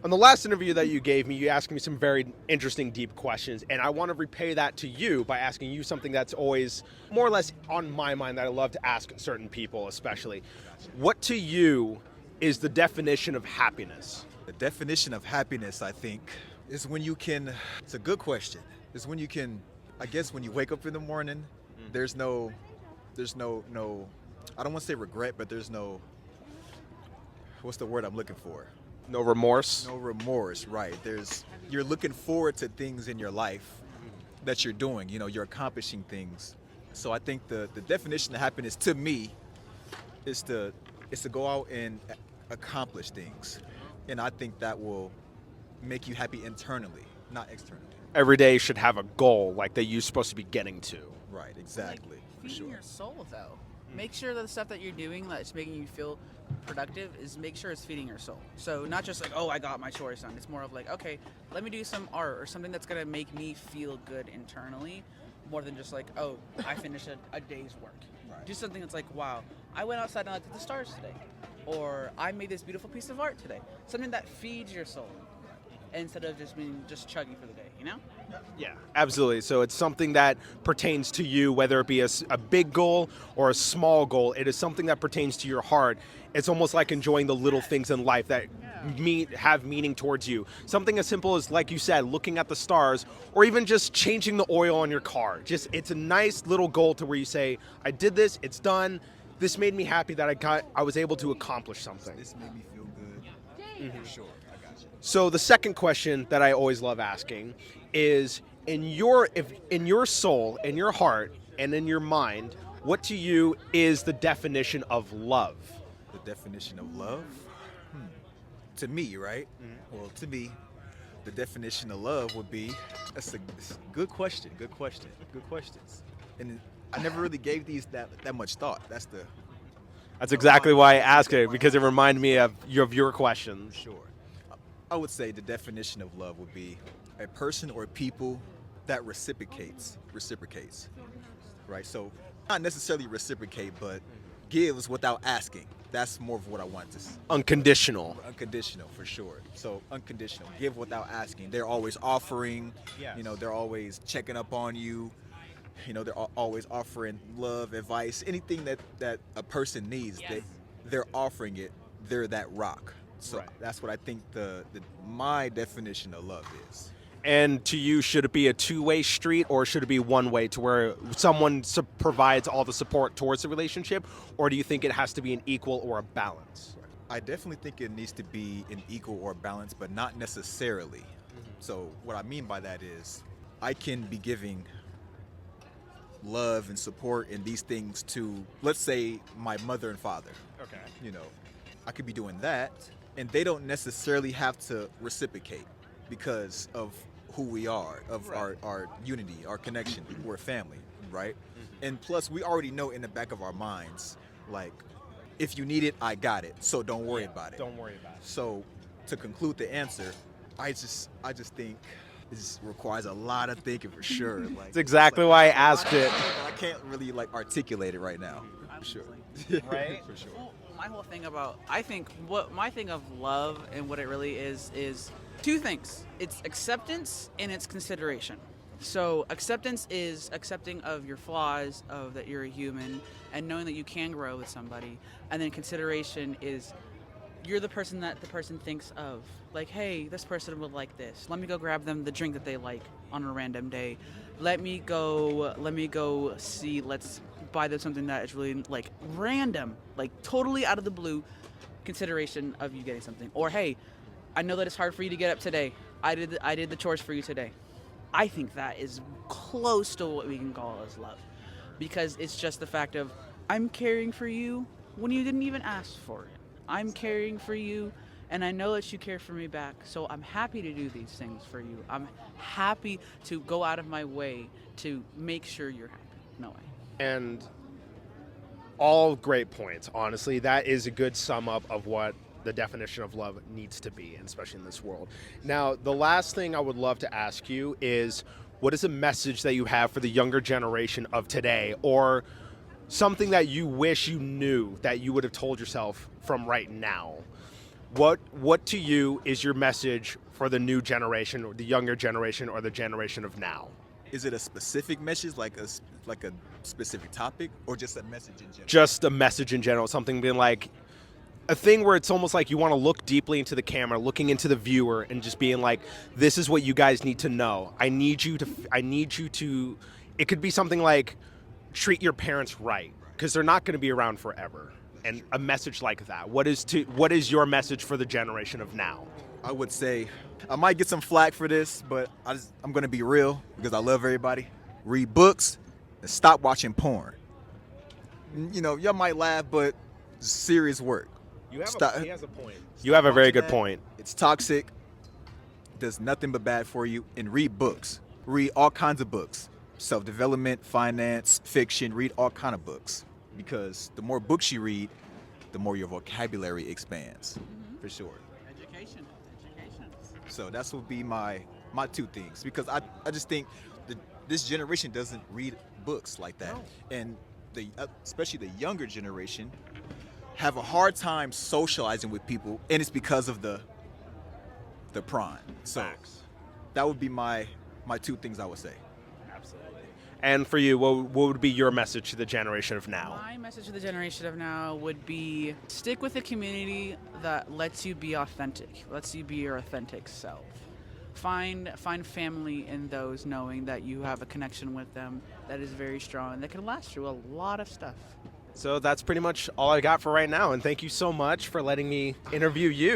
On the last interview that you gave me, you asked me some very interesting, deep questions, and I want to repay that to you by asking you something that's always more or less on my mind that I love to ask certain people, especially. What to you is the definition of happiness? The definition of happiness, I think, is when you can. It's a good question. Is when you can. I guess when you wake up in the morning, there's no. I don't want to say regret, but there's no. What's the word I'm looking for? No remorse? No remorse, right? You're looking forward to things in your life that you're doing. You're accomplishing things. So I think the definition of happiness to me is to go out and accomplish things, and I think that will make you happy internally, not externally. Every day should have a goal like that you're supposed to be getting to. Right, exactly, for Feeding sure. your soul, though. Make sure that the stuff that you're doing that's making you feel productive is make sure it's feeding your soul. So not just like, oh, I got my chores done. It's more of like, okay, let me do some art or something that's gonna make me feel good internally, more than just like, oh, I finished a day's work. Right. Do something that's like, wow, I went outside and looked at the stars today, or I made this beautiful piece of art today. Something that feeds your soul instead of just being just chuggy for the day, you know? Yeah, absolutely. So it's something that pertains to you, whether it be a big goal or a small goal. It is something that pertains to your heart. It's almost like enjoying the little things in life that have meaning towards you. Something as simple as, like you said, looking at the stars, or even just changing the oil on your car. It's a nice little goal to where you say, I did this, it's done. This made me happy that I was able to accomplish something. This made me feel good. For sure, I got you. So the second question that I always love asking is, in your soul, in your heart, and in your mind, what to you is the definition of love? The definition of love? To me, right? Well, to me, the definition of love would be, it's a good question, good questions. And I never really gave these that much thought. That's exactly why I asked it, because it reminded me of your questions. Sure. I would say the definition of love would be a person or people that reciprocates, right? So not necessarily reciprocate, but gives without asking. That's more of what I want to see. Unconditional. Unconditional, for sure. So unconditional, give without asking. They're always offering, Yes. They're always checking up on you. They're always offering love, advice, anything that a person needs. Yes. They're offering it. They're that rock. So Right. that's what I think my definition of love is. And to you, should it be a two-way street, or should it be one way, to where someone provides all the support towards the relationship, or do you think it has to be an equal or a balance? I definitely think it needs to be an equal or balance, but not necessarily. So what I mean by that is, I can be giving love and support and these things to, let's say, my mother and father. Okay. I could be doing that, and they don't necessarily have to reciprocate because of who we are, of our unity, our connection. We're a family, right? And plus, we already know in the back of our minds, like, if you need it, I got it, so don't worry about it. Don't worry about it. So, to conclude the answer, I just think this requires a lot of thinking for sure. Like, That's exactly why I it's asked a lot it. of thinking, but I can't really articulate it right now. For sure. Right? For sure. Well, my whole thing about, I think what my thing of love and what it really is two things. It's acceptance and it's consideration. So acceptance is accepting of your flaws, of that you're a human, and knowing that you can grow with somebody. And then consideration is you're the person that the person thinks of. Like, hey, this person would like this. Let me go grab them the drink that they like on a random day. Let me go see, let's buy them something that is really like random, like totally out of the blue consideration of you getting something. Or, hey, I know that it's hard for you to get up today. I did the chores for you today. I think that is close to what we can call as love, because it's just the fact of, I'm caring for you when you didn't even ask for it. I'm caring for you, and I know that you care for me back, so I'm happy to do these things for you. I'm happy to go out of my way to make sure you're happy. No way. And all great points, honestly. That is a good sum up of what the definition of love needs to be, and especially in this world. Now, the last thing I would love to ask you is, what is a message that you have for the younger generation of today, or something that you wish you knew that you would have told yourself from right now? What to you is your message for the new generation, or the younger generation, or the generation of now? Is it a specific message, like like a specific topic, or just a message in general? Just a message in general, something being like a thing where it's almost like you want to look deeply into the camera, looking into the viewer, and just being like, this is what you guys need to know. I need you to, it could be something like, treat your parents right, because they're not going to be around forever. And a message like that. What is your message for the generation of now? I would say I might get some flack for this, but I'm gonna be real because I love everybody. Read books and stop watching porn. You know, y'all might laugh, but it's serious work. He has a point. You Stop have a very watching good that. point. It's toxic, does nothing but bad for you. And read books. Read all kinds of books. Self-development, finance, fiction, read all kind of books. Because the more books you read, the more your vocabulary expands, for sure. Education. So that's would be my two things, because I just think this generation doesn't read books like that. No. And especially the younger generation have a hard time socializing with people, and it's because of the prime. So Facts. that would be my two things I would say. Absolutely. And for you, what would be your message to the generation of now? My message to the generation of now would be stick with a community that lets you be authentic, lets you be your authentic self. Find family in those, knowing that you have a connection with them that is very strong and that can last through a lot of stuff. So that's pretty much all I got for right now. And thank you so much for letting me interview you.